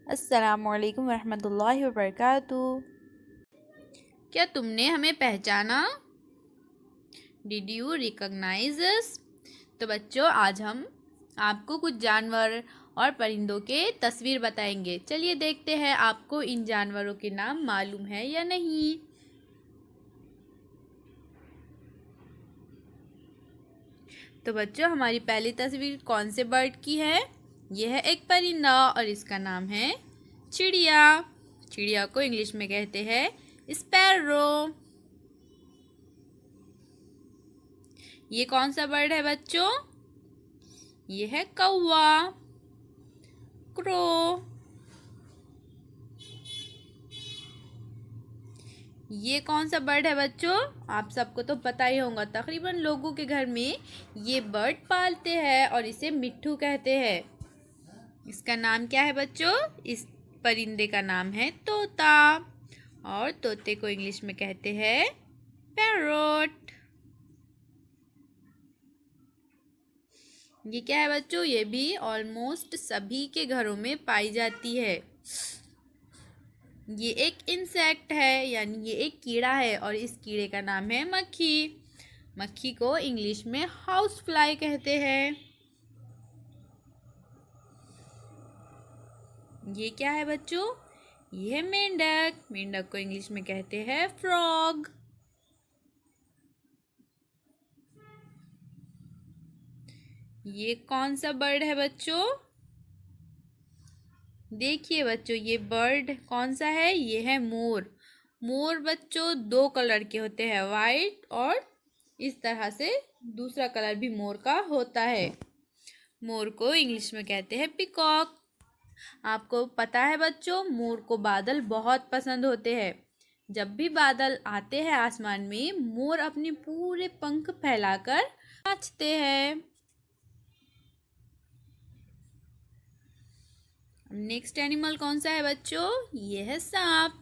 अस्सलामुअलैकुम वरहमतुल्लाहि वबरकातुहू। क्या तुमने हमें पहचाना? डिड यू रिकॉग्नाइज अस? तो बच्चों, आज हम आपको कुछ जानवर और परिंदों के तस्वीर बताएंगे। चलिए देखते हैं आपको इन जानवरों के नाम मालूम है या नहीं। तो बच्चों, हमारी पहली तस्वीर कौन से बर्ड की है? यह है एक परिंदा और इसका नाम है चिड़िया। चिड़िया को इंग्लिश में कहते हैं स्पैरो। ये कौन सा बर्ड है बच्चों? ये है कौवा, क्रो। ये कौन सा बर्ड है बच्चों? आप सबको तो पता ही होगा, तकरीबन लोगों के घर में ये बर्ड पालते हैं और इसे मिट्ठू कहते हैं। इसका नाम क्या है बच्चों? इस परिंदे का नाम है तोता और तोते को इंग्लिश में कहते हैं पैरोट। ये क्या है बच्चों? ये भी ऑलमोस्ट सभी के घरों में पाई जाती है। ये एक इंसेक्ट है, यानी ये एक कीड़ा है और इस कीड़े का नाम है मक्खी। मक्खी को इंग्लिश में हाउस फ्लाई कहते हैं। ये क्या है बच्चों? ये है मेंढक। मेंढक को इंग्लिश में कहते हैं फ्रॉग। ये कौन सा बर्ड है बच्चों? देखिए बच्चों, ये बर्ड कौन सा है? ये है मोर। मोर बच्चों दो कलर के होते हैं, वाइट और इस तरह से दूसरा कलर भी मोर का होता है। मोर को इंग्लिश में कहते हैं पिकॉक। आपको पता है बच्चों, मोर को बादल बहुत पसंद होते हैं। जब भी बादल आते हैं आसमान में, मोर अपने पूरे पंख फैलाकर नाचते हैं। नेक्स्ट एनिमल कौन सा है बच्चों? ये है सांप।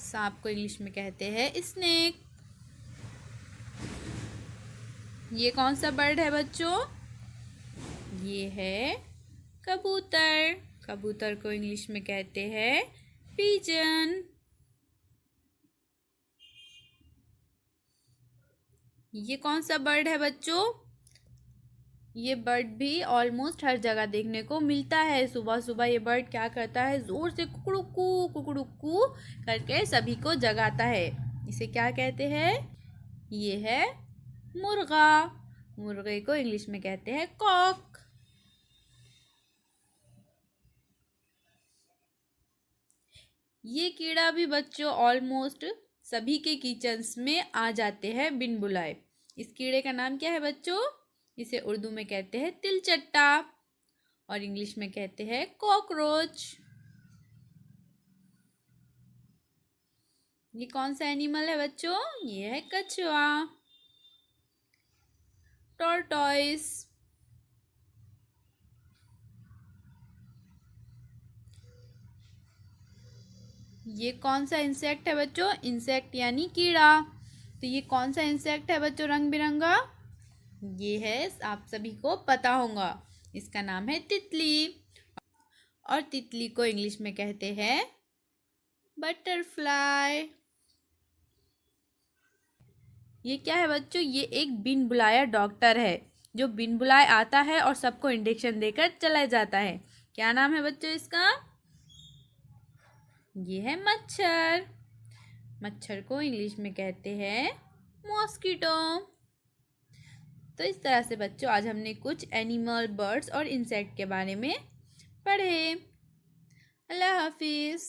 सांप को इंग्लिश में कहते हैं स्नेक। ये कौन सा बर्ड है बच्चों? ये है कबूतर। कबूतर को इंग्लिश में कहते हैं पिजन। ये कौन सा बर्ड है बच्चों? ये बर्ड भी ऑलमोस्ट हर जगह देखने को मिलता है। सुबह सुबह ये बर्ड क्या करता है? जोर से कुकड़ुकू करके सभी को जगाता है। इसे क्या कहते हैं? ये है मुर्गा। मुर्गे को इंग्लिश में कहते हैं कॉक। ये कीड़ा भी बच्चों ऑलमोस्ट सभी के किचन्स में आ जाते हैं बिन बुलाए। इस कीड़े का नाम क्या है बच्चों? इसे उर्दू में कहते हैं तिलचट्टा और इंग्लिश में कहते हैं कॉकरोच। ये कौन सा एनिमल है बच्चों? ये है कछुआ, टॉर्टोइस। ये कौन सा इंसेक्ट है बच्चों? इंसेक्ट यानी कीड़ा। तो ये कौन सा इंसेक्ट है बच्चों रंग बिरंगा? ये है, आप सभी को पता होगा, इसका नाम है तितली और तितली को इंग्लिश में कहते हैं बटरफ्लाई। ये क्या है बच्चों? ये एक बिन बुलाया डॉक्टर है जो बिन बुलाए आता है और सबको इंजेक्शन देकर चला जाता है। क्या नाम है बच्चों इसका? ये है मच्छर। मच्छर को इंग्लिश में कहते हैं मॉस्किटो। तो इस तरह से बच्चों आज हमने कुछ एनिमल, बर्ड्स और इंसेक्ट के बारे में पढ़े। अल्लाह हाफिज़।